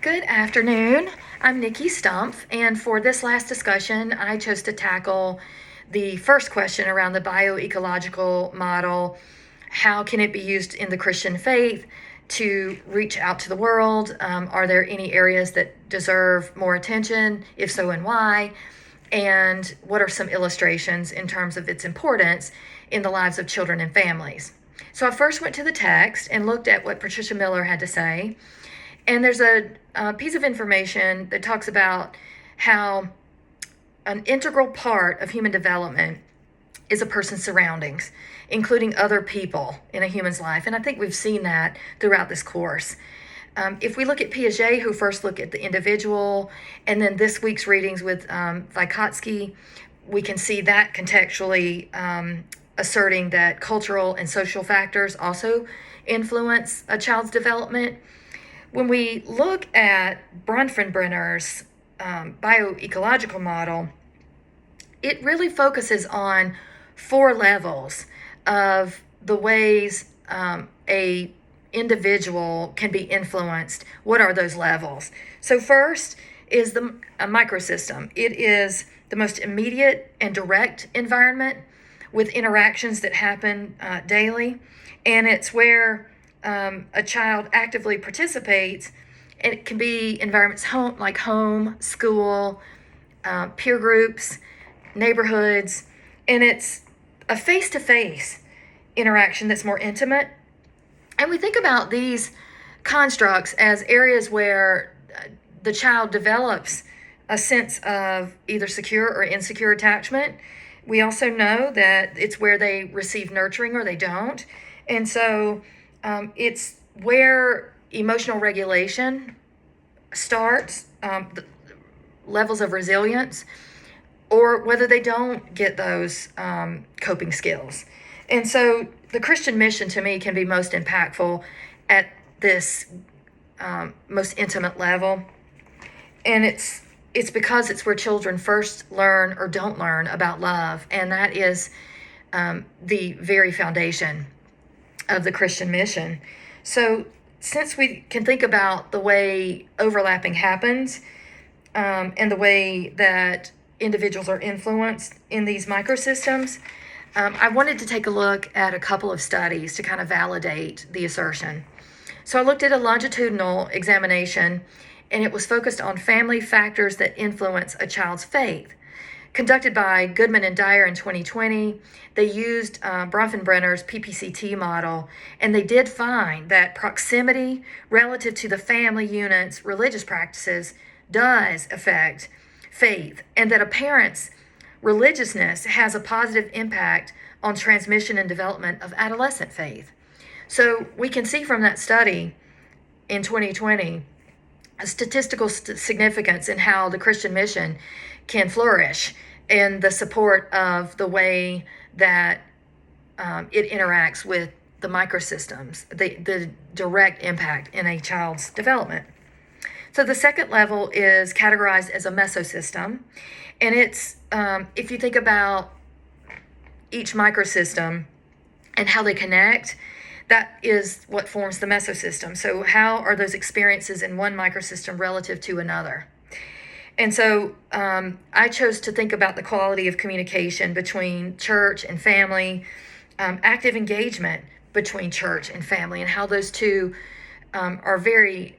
Good afternoon. I'm Nikki Stumpf, and for this last discussion, I chose to tackle the first question around the bioecological model. How can it be used in the Christian faith to reach out to the world? Are there any areas that deserve more attention? If so, and why? And what are some illustrations in terms of its importance in the lives of children and families? So I first went to the text and looked at what Patricia Miller had to say. And there's a piece of information that talks about how an integral part of human development is a person's surroundings, including other people in a human's life. And I think we've seen that throughout this course. If we look at Piaget, who first looked at the individual, and then this week's readings with Vygotsky, we can see that contextually asserting that cultural and social factors also influence a child's development. When we look at Bronfenbrenner's bioecological model, it really focuses on 4 levels of the ways a individual can be influenced. What are those levels? So first is a microsystem. It is the most immediate and direct environment with interactions that happen daily, and it's where a child actively participates. And it can be environments like home, school, peer groups, neighborhoods, and it's a face-to-face interaction that's more intimate. And we think about these constructs as areas where the child develops a sense of either secure or insecure attachment. We also know that it's where they receive nurturing or they don't. And so it's where emotional regulation starts, the levels of resilience, or whether they don't get those coping skills. And so the Christian mission to me can be most impactful at this most intimate level. And it's because it's where children first learn or don't learn about love. And that is the very foundation of the Christian mission. So since we can think about the way overlapping happens and the way that individuals are influenced in these microsystems, I wanted to take a look at a couple of studies to kind of validate the assertion. So I looked at a longitudinal examination, and it was focused on family factors that influence a child's faith. Conducted by Goodman and Dyer in 2020, they used Bronfenbrenner's PPCT model, and they did find that proximity relative to the family unit's religious practices does affect faith, and that a parent's religiousness has a positive impact on transmission and development of adolescent faith. So we can see from that study in 2020 a statistical significance in how the Christian mission can flourish and the support of the way that it interacts with the microsystems, the direct impact in a child's development. So the second level is categorized as a mesosystem, and it's if you think about each microsystem and how they connect, that is what forms the mesosystem. So how are those experiences in one microsystem relative to another? And so I chose to think about the quality of communication between church and family, active engagement between church and family, and how those two are very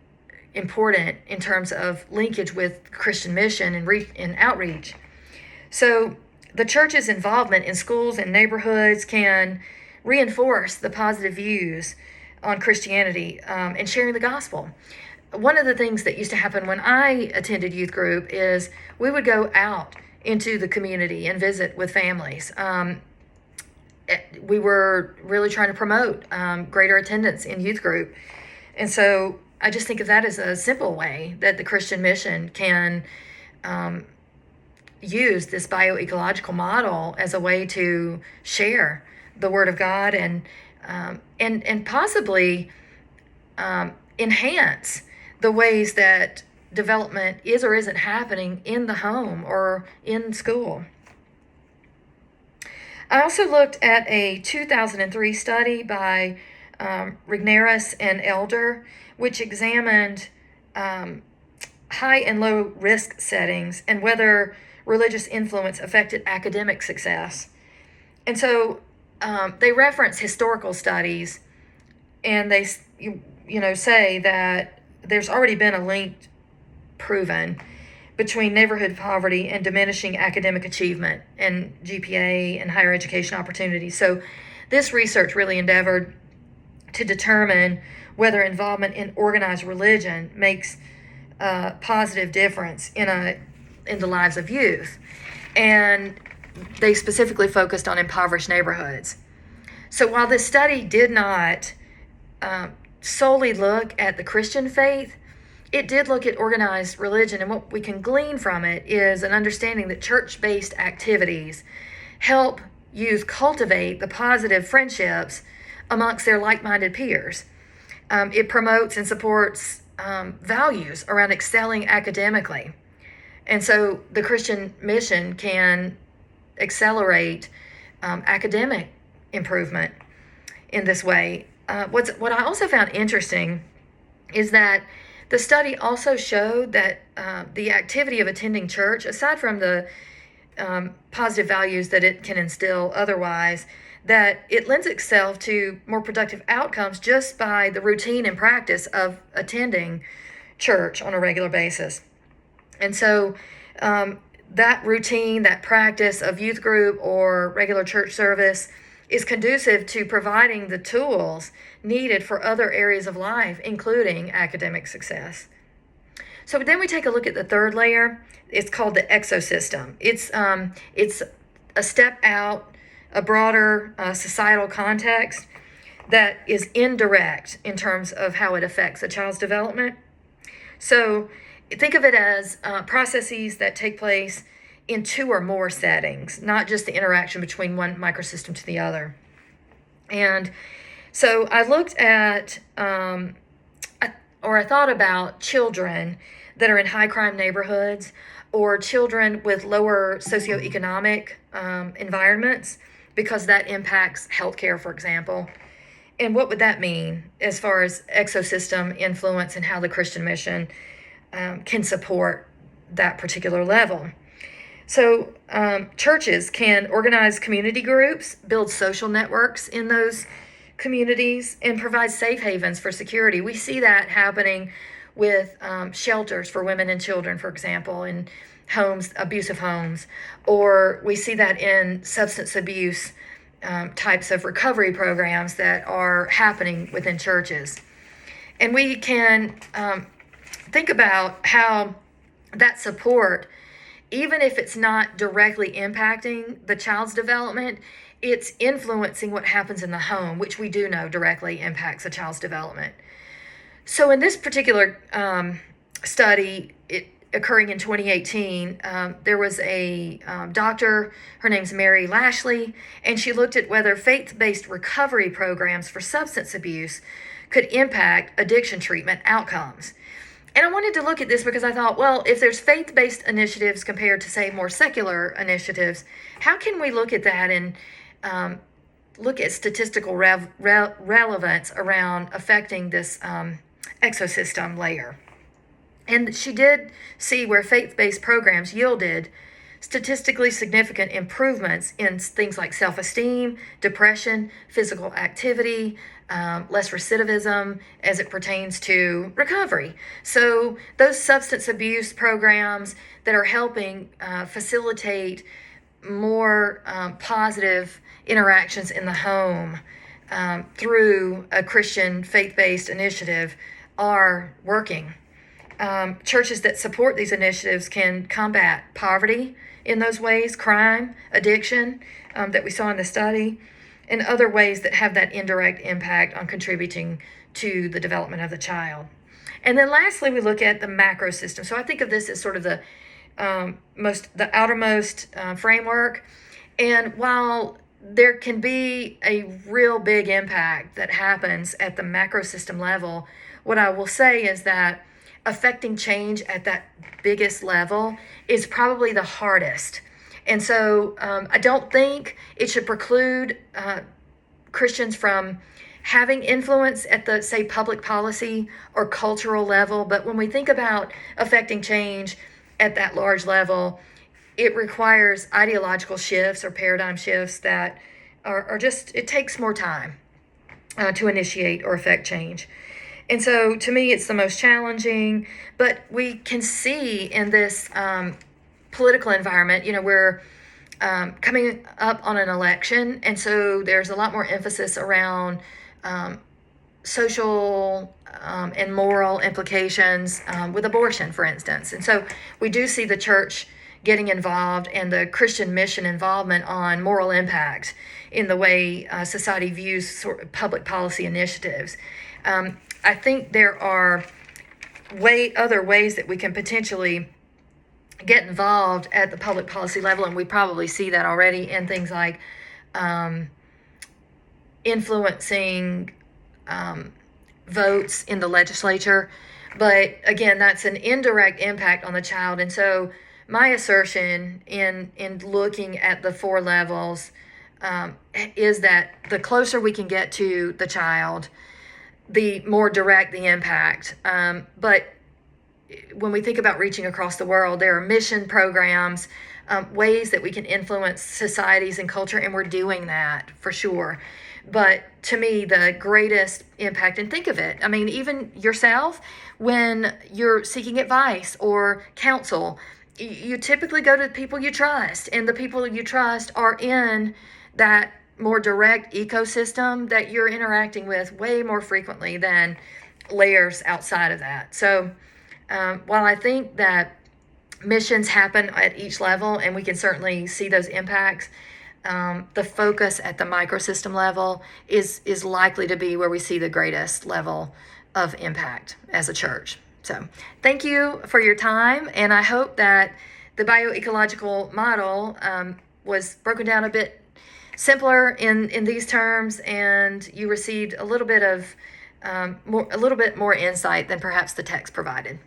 important in terms of linkage with Christian mission and outreach. So the church's involvement in schools and neighborhoods can reinforce the positive views on Christianity and sharing the gospel. One of the things that used to happen when I attended youth group is we would go out into the community and visit with families. We were really trying to promote greater attendance in youth group. And so I just think of that as a simple way that the Christian mission can use this bioecological model as a way to share the Word of God and possibly enhance the ways that development is or isn't happening in the home or in school. I also looked at a 2003 study by Rigneris and Elder, which examined high and low risk settings and whether religious influence affected academic success. And so they reference historical studies, and they say that there's already been a link proven between neighborhood poverty and diminishing academic achievement and GPA and higher education opportunities. So this research really endeavored to determine whether involvement in organized religion makes a positive difference in the lives of youth. And they specifically focused on impoverished neighborhoods. So while this study did not solely look at the Christian faith, it did look at organized religion, and what we can glean from it is an understanding that church-based activities help youth cultivate the positive friendships amongst their like-minded peers. It promotes and supports values around excelling academically. And so the Christian mission can accelerate academic improvement in this way. What I also found interesting is that the study also showed that the activity of attending church, aside from the positive values that it can instill otherwise, that it lends itself to more productive outcomes just by the routine and practice of attending church on a regular basis. And so that routine, that practice of youth group or regular church service is conducive to providing the tools needed for other areas of life, including academic success. So then we take a look at the third layer. It's called the exosystem. It's a step out, a broader societal context that is indirect in terms of how it affects a child's development. So think of it as processes that take place in two or more settings, not just the interaction between one microsystem to the other. And so I looked at, I thought about children that are in high crime neighborhoods or children with lower socioeconomic environments, because that impacts healthcare, for example. And what would that mean as far as exosystem influence and how the Christian mission can support that particular level? So churches can organize community groups, build social networks in those communities, and provide safe havens for security. We see that happening with shelters for women and children, for example, in homes, abusive homes, or we see that in substance abuse types of recovery programs that are happening within churches. And we can think about how that support, even if it's not directly impacting the child's development, it's influencing what happens in the home, which we do know directly impacts a child's development. So in this particular study, occurring in 2018, there was a doctor, her name's Mary Lashley, and she looked at whether faith-based recovery programs for substance abuse could impact addiction treatment outcomes. And I wanted to look at this because I thought, well, if there's faith-based initiatives compared to, say, more secular initiatives, how can we look at that and look at statistical relevance around affecting this exosystem layer? And she did see where faith-based programs yielded statistically significant improvements in things like self-esteem, depression, physical activity, less recidivism as it pertains to recovery. So those substance abuse programs that are helping facilitate more positive interactions in the home through a Christian faith-based initiative are working. Churches that support these initiatives can combat poverty in those ways, crime, addiction that we saw in the study, and other ways that have that indirect impact on contributing to the development of the child. And then lastly, we look at the macro system. So I think of this as sort of the outermost framework. And while there can be a real big impact that happens at the macro system level, what I will say is that affecting change at that biggest level is probably the hardest. And so I don't think it should preclude Christians from having influence at the, say, public policy or cultural level. But when we think about affecting change at that large level, it requires ideological shifts or paradigm shifts that are just, it takes more time to initiate or affect change. And so to me, it's the most challenging, but we can see in this political environment, we're coming up on an election, and so there's a lot more emphasis around social and moral implications with abortion, for instance. And so we do see the church getting involved and the Christian mission involvement on moral impact in the way society views sort of public policy initiatives. I think there are other ways that we can potentially get involved at the public policy level, and we probably see that already in things like influencing votes in the legislature. But again, that's an indirect impact on the child. And so my assertion in looking at the 4 levels is that the closer we can get to the child, the more direct the impact. But when we think about reaching across the world, there are mission programs, ways that we can influence societies and culture, and we're doing that for sure. But to me, the greatest impact, and think of it, I mean, even yourself, when you're seeking advice or counsel, you typically go to people you trust, and the people you trust are in that more direct ecosystem that you're interacting with way more frequently than layers outside of that. So while I think that missions happen at each level, and we can certainly see those impacts, the focus at the microsystem level is likely to be where we see the greatest level of impact as a church. So thank you for your time, and I hope that the bioecological model was broken down a bit simpler in these terms, and you received a little bit more insight than perhaps the text provided.